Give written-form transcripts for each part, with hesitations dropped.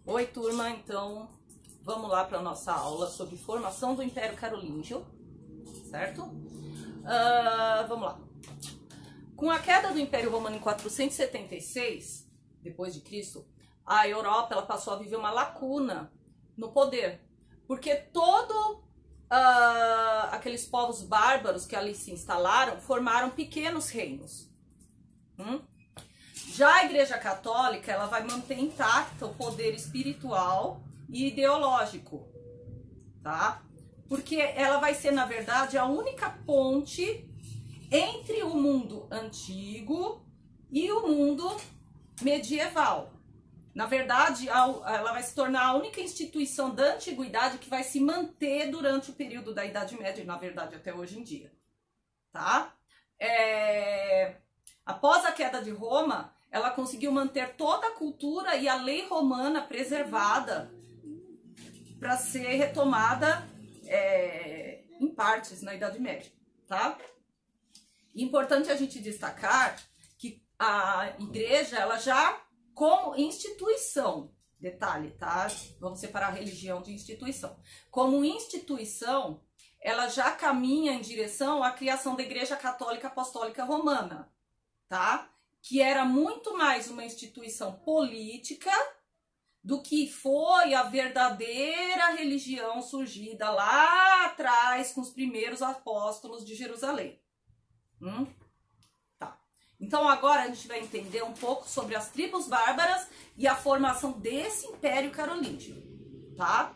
Oi, turma, então vamos lá para a nossa aula sobre formação do Império Carolíngio, certo? Vamos lá. Com a queda do Império Romano em 476 depois de Cristo, a Europa ela passou a viver uma lacuna no poder, porque aqueles povos bárbaros que ali se instalaram formaram pequenos reinos. Já a Igreja Católica, ela vai manter intacto o poder espiritual e ideológico, tá? Porque ela vai ser, na verdade, a única ponte entre o mundo antigo e o mundo medieval. Na verdade, ela vai se tornar a única instituição da antiguidade que vai se manter durante o período da Idade Média, e, na verdade, até hoje em dia, tá? Após a queda de Roma, ela conseguiu manter toda a cultura e a lei romana preservada para ser retomada em partes na Idade Média, tá? Importante a gente destacar que a igreja, ela já, como instituição, detalhe, tá? Vamos separar a religião de instituição. Como instituição, ela já caminha em direção à criação da Igreja Católica Apostólica Romana, tá? Que era muito mais uma instituição política do que foi a verdadeira religião surgida lá atrás com os primeiros apóstolos de Jerusalém. Tá. Então agora a gente vai entender um pouco sobre as tribos bárbaras e a formação desse Império Carolíngio, tá?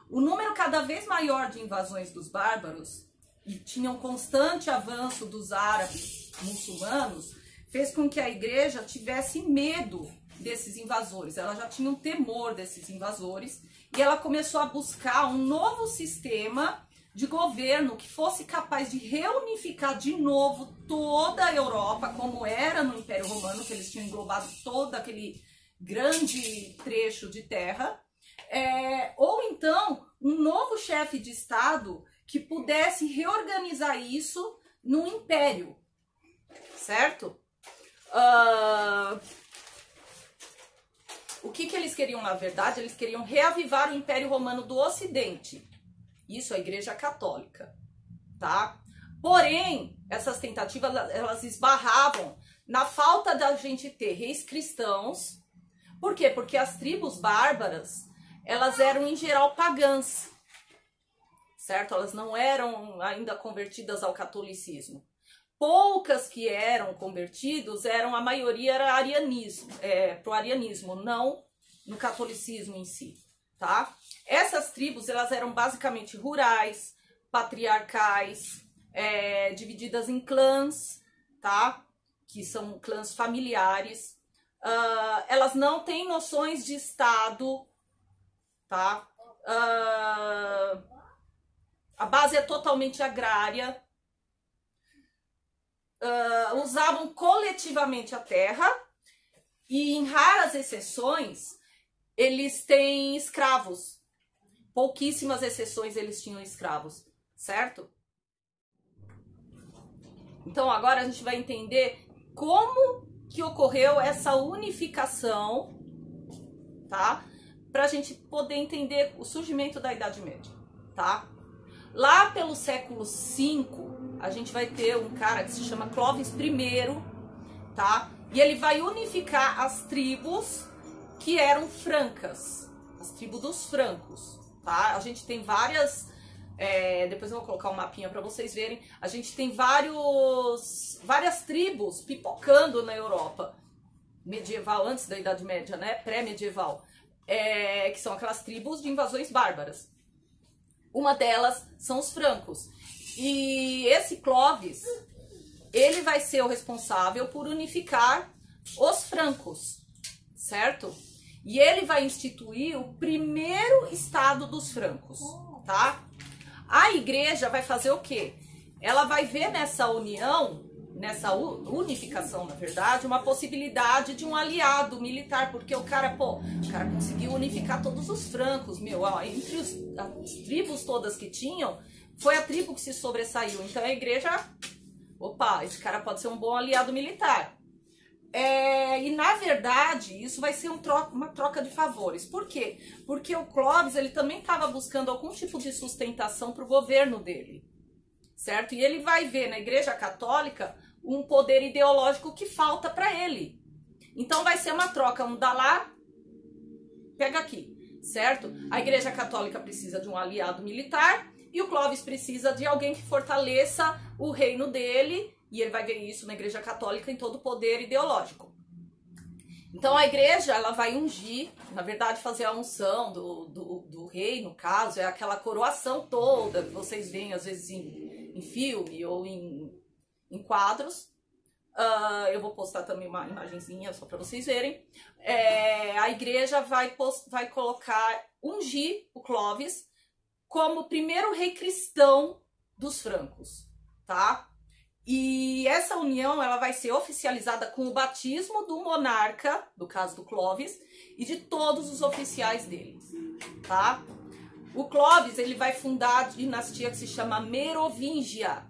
O número cada vez maior de invasões dos bárbaros e tinha um constante avanço dos árabes muçulmanos fez com que a igreja tivesse medo desses invasores. Ela já tinha um temor desses invasores e ela começou a buscar um novo sistema de governo que fosse capaz de reunificar de novo toda a Europa, como era no Império Romano, que eles tinham englobado todo aquele grande trecho de terra, ou então um novo chefe de Estado que pudesse reorganizar isso num império, certo? O que eles queriam, na verdade? Eles queriam reavivar o Império Romano do Ocidente. Isso, a Igreja Católica, tá? Porém, essas tentativas, elas esbarravam na falta da gente ter reis cristãos. Por quê? Porque as tribos bárbaras, elas eram, em geral, pagãs, certo? Elas não eram ainda convertidas ao catolicismo. Poucas que eram convertidos, a maioria era pro arianismo, não no catolicismo em si, tá? Essas tribos, elas eram basicamente rurais, patriarcais, divididas em clãs, tá? Que são clãs familiares. Elas não têm noções de Estado, tá? A base é totalmente agrária. Usavam coletivamente a terra e, em raras exceções, eles têm escravos. Pouquíssimas exceções eles tinham escravos, certo? Então agora a gente vai entender como que ocorreu essa unificação, tá? Pra gente poder entender o surgimento da Idade Média, tá? Lá pelo século V, a gente vai ter um cara que se chama Clovis I, tá? E ele vai unificar as tribos que eram francas, as tribos dos francos, tá? A gente tem várias, depois eu vou colocar um mapinha para vocês verem, a gente tem várias tribos pipocando na Europa medieval, antes da Idade Média, né? Pré-medieval, que são aquelas tribos de invasões bárbaras. Uma delas são os francos. E esse Clovis, ele vai ser o responsável por unificar os francos, certo? E ele vai instituir o primeiro estado dos francos, tá? A igreja vai fazer o quê? Ela vai ver nessa união, nessa unificação, na verdade, uma possibilidade de um aliado militar, porque o cara conseguiu unificar todos os francos, entre as tribos todas que tinham, foi a tribo que se sobressaiu. Então a igreja, esse cara pode ser um bom aliado militar. E na verdade, isso vai ser uma troca de favores. Por quê? Porque o Clovis, ele também estava buscando algum tipo de sustentação para o governo dele, certo? E ele vai ver na Igreja Católica um poder ideológico que falta para ele. Então vai ser uma troca, um dá lá, pega aqui, certo? A Igreja Católica precisa de um aliado militar e o Clovis precisa de alguém que fortaleça o reino dele. E ele vai ver isso na Igreja Católica em todo o poder ideológico. Então a igreja, ela vai ungir, na verdade fazer a unção do rei, no caso, é aquela coroação toda que vocês veem às vezes em filme ou em quadros. Eu vou postar também uma imagenzinha só para vocês verem. A igreja vai colocar, ungir o Clovis como o primeiro rei cristão dos francos, tá? E essa união, ela vai ser oficializada com o batismo do monarca, no caso do Clovis, e de todos os oficiais dele, tá? O Clovis, ele vai fundar a dinastia que se chama Merovingia,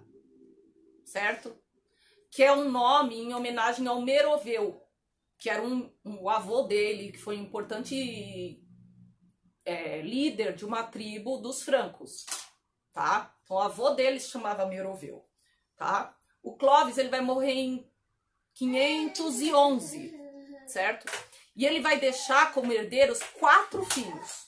certo? Que é um nome em homenagem ao Meroveu, que era o avô dele, que foi um importante líder de uma tribo dos francos, tá? Então, o avô dele se chamava Meroveu, tá? O Clovis, ele vai morrer em 511, certo? E ele vai deixar como herdeiros 4 filhos,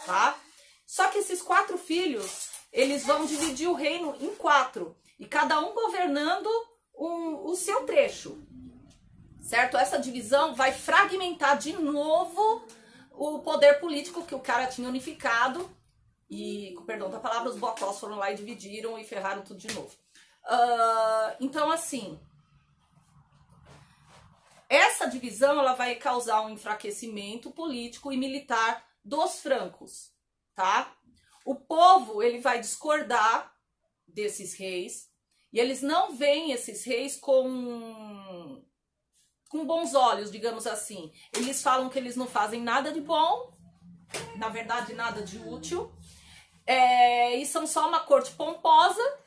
tá? Só que esses 4 filhos, eles vão dividir o reino em 4, e cada um governando o seu trecho, certo? Essa divisão vai fragmentar de novo o poder político que o cara tinha unificado, e, com perdão da palavra, os bocós foram lá e dividiram e ferraram tudo de novo. Então, assim, essa divisão, ela vai causar um enfraquecimento político e militar dos francos, tá? O povo, ele vai discordar desses reis, e eles não veem esses reis com bons olhos, digamos assim. Eles falam que eles não fazem nada de bom, na verdade nada de útil, e são só uma corte pomposa,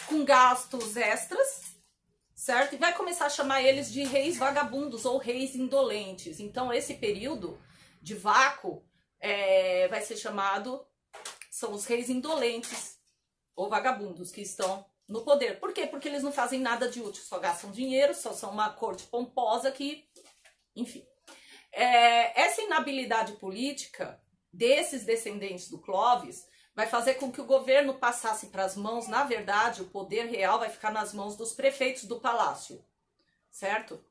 com gastos extras, certo? E vai começar a chamar eles de reis vagabundos ou reis indolentes. Então, esse período de vácuo vai ser chamado, são os reis indolentes ou vagabundos que estão no poder. Por quê? Porque eles não fazem nada de útil, só gastam dinheiro, só são uma corte pomposa que, enfim. Essa inabilidade política desses descendentes do Clovis vai fazer com que o governo passasse para as mãos, na verdade, o poder real vai ficar nas mãos dos prefeitos do palácio, certo?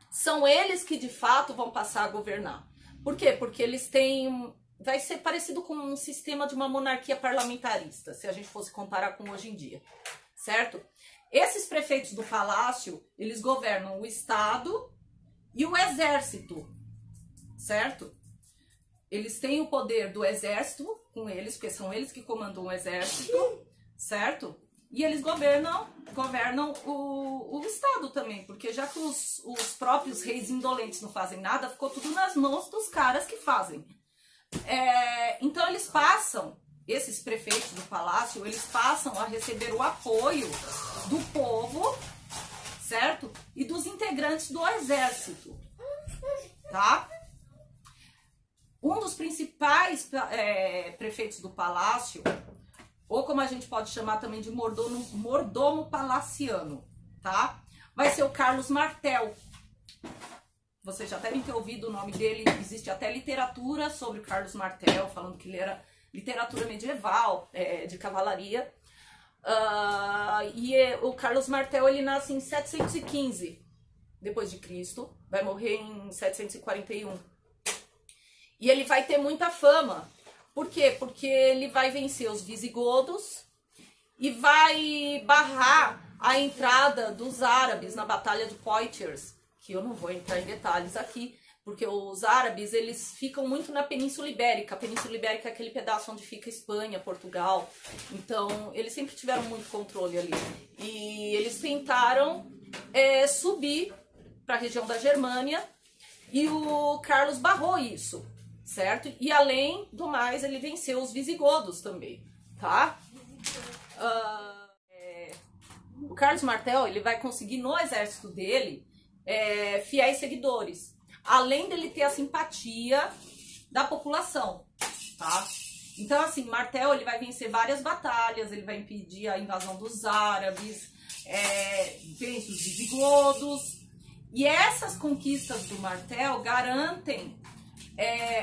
São eles que, de fato, vão passar a governar. Por quê? Porque eles têm... Vai ser parecido com um sistema de uma monarquia parlamentarista, se a gente fosse comparar com hoje em dia, certo? Esses prefeitos do palácio, eles governam o Estado e o Exército, certo? Eles têm o poder do exército com eles, porque são eles que comandam o exército, certo? E eles governam o Estado também, porque já que os próprios reis indolentes não fazem nada, ficou tudo nas mãos dos caras que fazem. Então eles passam, esses prefeitos do palácio, eles passam a receber o apoio do povo, certo? E dos integrantes do exército, tá? Um dos principais prefeitos do palácio, ou como a gente pode chamar também de mordomo palaciano, tá? Vai ser o Carlos Martel. Vocês já devem ter ouvido o nome dele, existe até literatura sobre o Carlos Martel, falando que ele era literatura medieval, de cavalaria. O Carlos Martel, ele nasce em 715 depois de Cristo, vai morrer em 741. E ele vai ter muita fama. Por quê? Porque ele vai vencer os visigodos e vai barrar a entrada dos árabes na Batalha de Poitiers, que eu não vou entrar em detalhes aqui, porque os árabes, eles ficam muito na Península Ibérica. A Península Ibérica é aquele pedaço onde fica Espanha, Portugal. Então, eles sempre tiveram muito controle ali. E eles tentaram subir para a região da Germânia, e o Carlos barrou isso, certo? E além do mais, ele venceu os visigodos também, tá? O Carlos Martel, ele vai conseguir no exército dele fiéis seguidores, além dele ter a simpatia da população, tá? Então, assim, Martel, ele vai vencer várias batalhas, ele vai impedir a invasão dos árabes, vence os visigodos, e essas conquistas do Martel garantem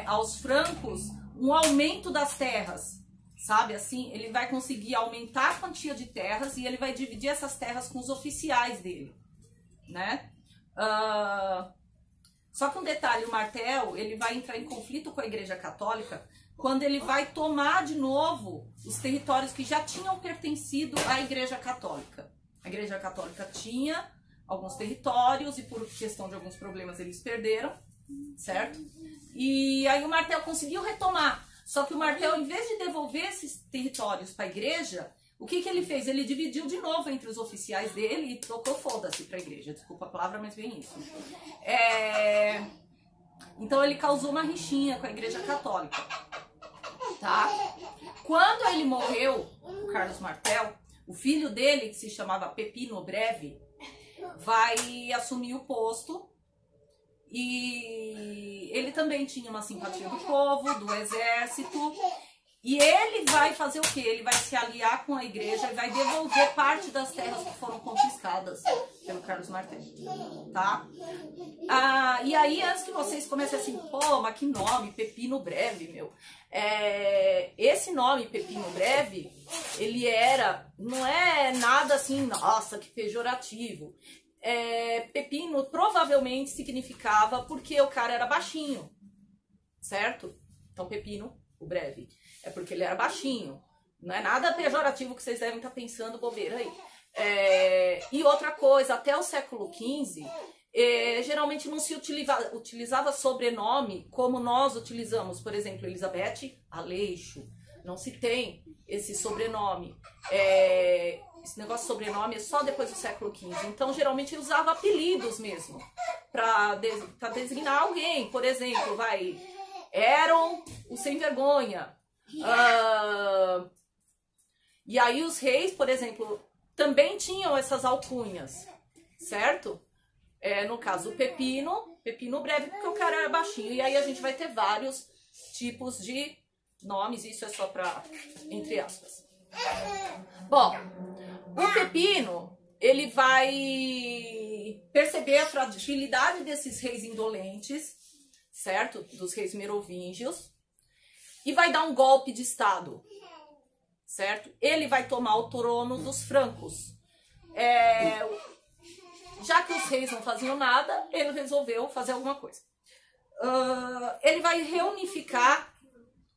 aos francos um aumento das terras, sabe? Assim, ele vai conseguir aumentar a quantia de terras e ele vai dividir essas terras com os oficiais dele, né? Só que um detalhe, o Martel, ele vai entrar em conflito com a Igreja Católica quando ele vai tomar de novo os territórios que já tinham pertencido à Igreja Católica. A Igreja Católica tinha alguns territórios e por questão de alguns problemas eles perderam, certo? E aí o Martel conseguiu retomar. Só que o Martel, em vez de devolver esses territórios para a igreja, o que ele fez? Ele dividiu de novo entre os oficiais dele e tocou foda-se para a igreja. Desculpa a palavra, mas bem isso. Então ele causou uma rixinha com a Igreja Católica, tá? Quando ele morreu, o Carlos Martel, o filho dele, que se chamava Pepino Breve, vai assumir o posto. E ele também tinha uma simpatia do povo, do exército. E ele vai fazer o quê? Ele vai se aliar com a igreja e vai devolver parte das terras que foram confiscadas pelo Carlos Martel, tá? E aí, antes que vocês comecem assim, pô, mas que nome, Pepino Breve, meu. Esse nome, Pepino Breve, ele não é nada assim, nossa, que pejorativo. Pepino provavelmente significava porque o cara era baixinho, certo? Então, Pepino, o Breve, é porque ele era baixinho. Não é nada pejorativo que vocês devem estar pensando, bobeira aí. E outra coisa, até o século XV, geralmente não se utilizava sobrenome como nós utilizamos. Por exemplo, Elizabeth Aleixo. Não se tem esse sobrenome. Esse negócio de sobrenome é só depois do século XV. Então, geralmente, ele usava apelidos mesmo para designar alguém. Por exemplo, Eram o Sem Vergonha. E aí os reis, por exemplo, também tinham essas alcunhas, certo? No caso, o Pepino Breve, porque o cara era baixinho. E aí a gente vai ter vários tipos de nomes. Isso é só para, entre aspas. Bom, o Pepino, ele vai perceber a fragilidade desses reis indolentes, certo? Dos reis merovingios, e vai dar um golpe de estado, certo? Ele vai tomar o trono dos francos. Já que os reis não faziam nada, ele resolveu fazer alguma coisa. Ele vai reunificar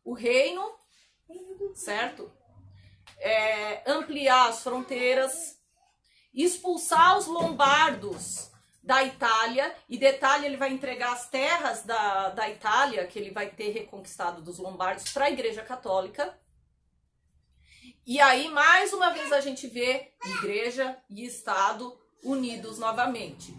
o reino, certo? Ampliar as fronteiras, expulsar os lombardos da Itália, e detalhe, ele vai entregar as terras da Itália, que ele vai ter reconquistado dos lombardos, para a Igreja Católica. E aí, mais uma vez, a gente vê Igreja e Estado unidos novamente,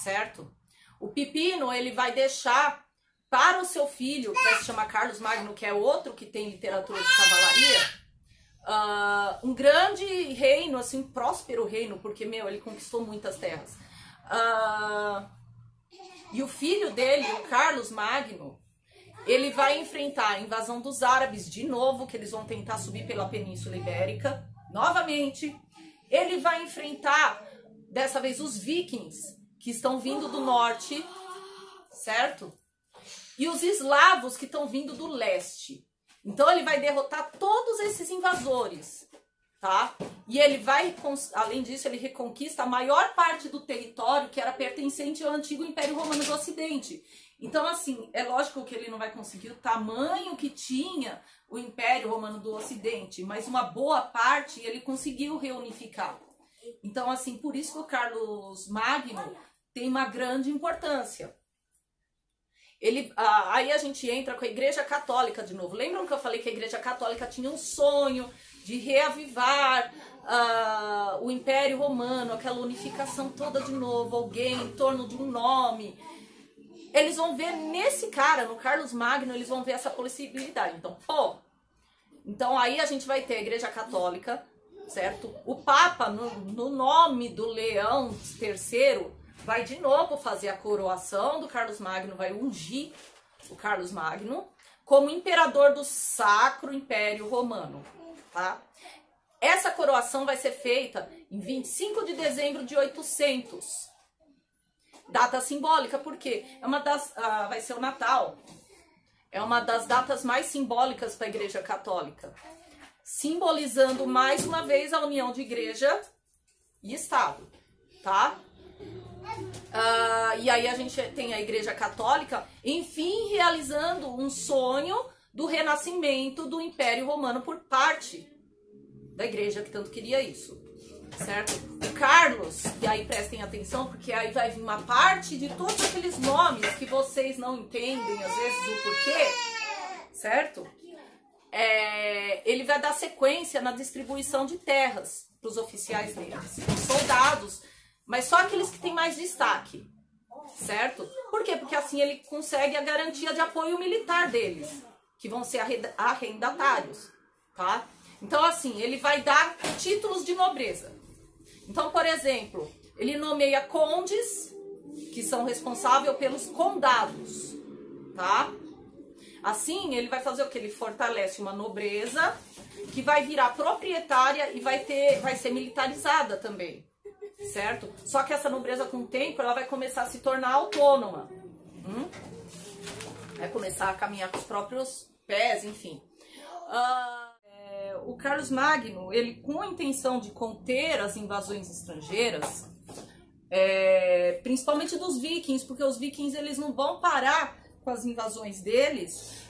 certo? O Pepino, ele vai deixar para o seu filho, que vai se chamar Carlos Magno, que é outro que tem literatura de cavalaria, um grande reino, assim, um próspero reino, porque, ele conquistou muitas terras. E o filho dele, o Carlos Magno, ele vai enfrentar a invasão dos árabes de novo, que eles vão tentar subir pela Península Ibérica, novamente. Ele vai enfrentar, dessa vez, os vikings, que estão vindo do norte, certo? E os eslavos, que estão vindo do leste. Então, ele vai derrotar todos esses invasores, tá? E ele vai, além disso, ele reconquista a maior parte do território que era pertencente ao antigo Império Romano do Ocidente. Então, assim, é lógico que ele não vai conseguir o tamanho que tinha o Império Romano do Ocidente, mas uma boa parte ele conseguiu reunificar. Então, assim, por isso que o Carlos Magno tem uma grande importância. Aí a gente entra com a Igreja Católica de novo. Lembram que eu falei que a Igreja Católica tinha um sonho de reavivar o Império Romano, aquela unificação toda de novo, alguém em torno de um nome. Eles vão ver nesse cara, no Carlos Magno, eles vão ver essa possibilidade. Então aí a gente vai ter a Igreja Católica certo? O Papa, no nome do Leão III, vai de novo fazer a coroação do Carlos Magno, vai ungir o Carlos Magno como imperador do Sacro Império Romano, tá? Essa coroação vai ser feita em 25 de dezembro de 800. Data simbólica, porque vai ser o Natal. É uma das datas mais simbólicas para a Igreja Católica, simbolizando mais uma vez a união de Igreja e Estado, tá? E aí a gente tem a Igreja Católica, enfim, realizando um sonho do renascimento do Império Romano por parte da Igreja que tanto queria isso, certo? O Carlos, e aí prestem atenção, porque aí vai vir uma parte de todos aqueles nomes que vocês não entendem, às vezes, o porquê, certo? Ele vai dar sequência na distribuição de terras para os oficiais deles, soldados, mas só aqueles que têm mais destaque, certo? Por quê? Porque assim ele consegue a garantia de apoio militar deles, que vão ser arrendatários, tá? Então assim, ele vai dar títulos de nobreza. Então, por exemplo, ele nomeia condes, que são responsáveis pelos condados, tá? Assim, ele vai fazer o que? Ele fortalece uma nobreza que vai virar proprietária e vai ser militarizada também, certo? Só que essa nobreza, com o tempo, ela vai começar a se tornar autônoma. Vai começar a caminhar com os próprios pés, enfim. O Carlos Magno, ele, com a intenção de conter as invasões estrangeiras, principalmente dos vikings, porque os vikings eles não vão parar com as invasões deles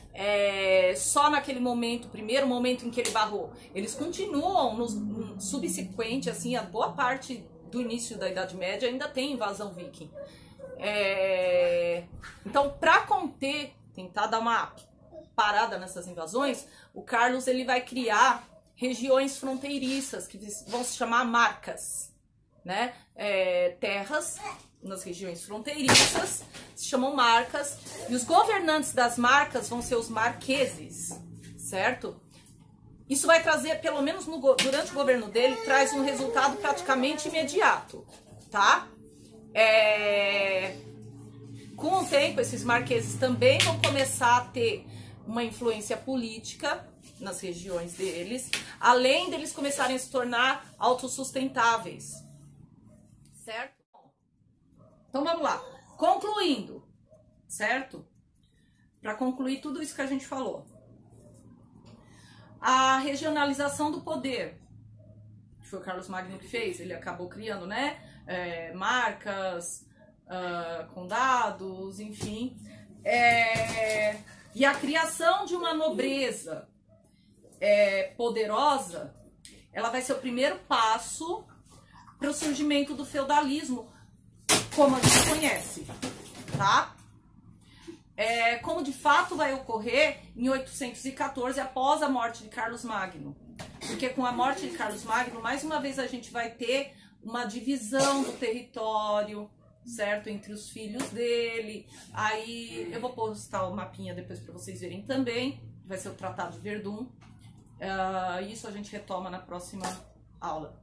só naquele momento, primeiro momento em que ele barrou. Eles continuam no subsequente, assim, a boa parte do início da Idade Média ainda tem invasão viking. Então, para conter, tentar dar uma parada nessas invasões, o Carlos ele vai criar regiões fronteiriças que vão se chamar marcas, né? Terras nas regiões fronteiriças se chamam marcas, e os governantes das marcas vão ser os marqueses, certo? Isso vai trazer, pelo menos durante o governo dele, traz um resultado praticamente imediato, tá? Com o tempo, esses marqueses também vão começar a ter uma influência política nas regiões deles, além deles começarem a se tornar autossustentáveis, certo? Então vamos lá, concluindo, certo? Para concluir tudo isso que a gente falou. A regionalização do poder, que foi o Carlos Magno que fez, ele acabou criando, né? Marcas, condados, enfim. E a criação de uma nobreza poderosa, ela vai ser o primeiro passo para o surgimento do feudalismo, como a gente conhece, tá? Como de fato vai ocorrer em 814, após a morte de Carlos Magno. Porque com a morte de Carlos Magno, mais uma vez a gente vai ter uma divisão do território, certo? Entre os filhos dele. Aí eu vou postar o mapinha depois para vocês verem também. Vai ser o Tratado de Verdun. Isso a gente retoma na próxima aula.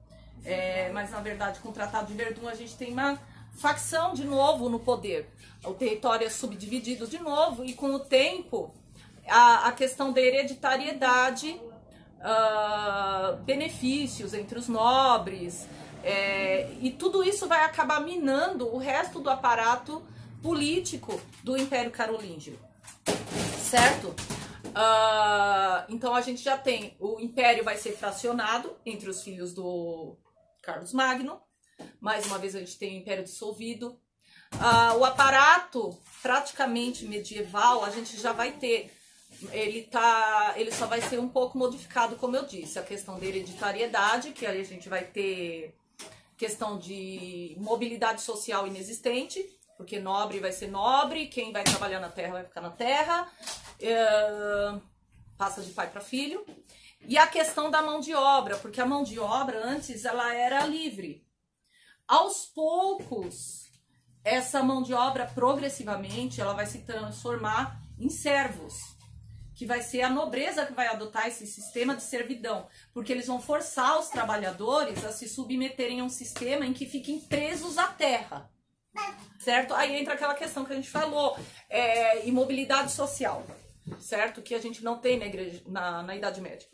Mas na verdade, com o Tratado de Verdun a gente tem uma facção de novo no poder. O território é subdividido de novo e com o tempo a questão da hereditariedade, benefícios entre os nobres, e tudo isso vai acabar minando o resto do aparato político do Império Carolíngio, certo? Então a gente já tem, o Império vai ser fracionado entre os filhos do Carlos Magno. Mais uma vez a gente tem o Império dissolvido. O aparato praticamente medieval a gente já vai ter. Ele só vai ser um pouco modificado, como eu disse. A questão da hereditariedade, que aí a gente vai ter questão de mobilidade social inexistente, porque nobre vai ser nobre, quem vai trabalhar na terra vai ficar na terra, passa de pai para filho. E a questão da mão de obra, porque a mão de obra antes ela era livre. Aos poucos, essa mão de obra progressivamente ela vai se transformar em servos, que vai ser a nobreza que vai adotar esse sistema de servidão, porque eles vão forçar os trabalhadores a se submeterem a um sistema em que fiquem presos à terra, certo? Aí entra aquela questão que a gente falou, imobilidade social, certo? Que a gente não tem na igreja, na Idade Média.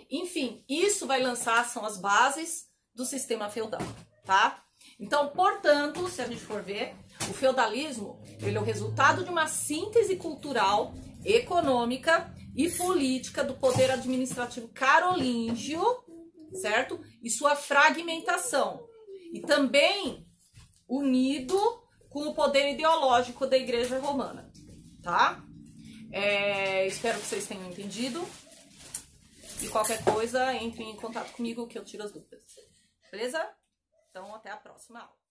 Enfim, isso vai lançar, são as bases do sistema feudal, tá? Então, portanto, se a gente for ver, o feudalismo, ele é o resultado de uma síntese cultural, econômica e política do poder administrativo carolíngio, certo? E sua fragmentação. E também unido com o poder ideológico da Igreja Romana, tá? Espero que vocês tenham entendido. E qualquer coisa, entre em contato comigo que eu tiro as dúvidas. Beleza? Então, até a próxima aula.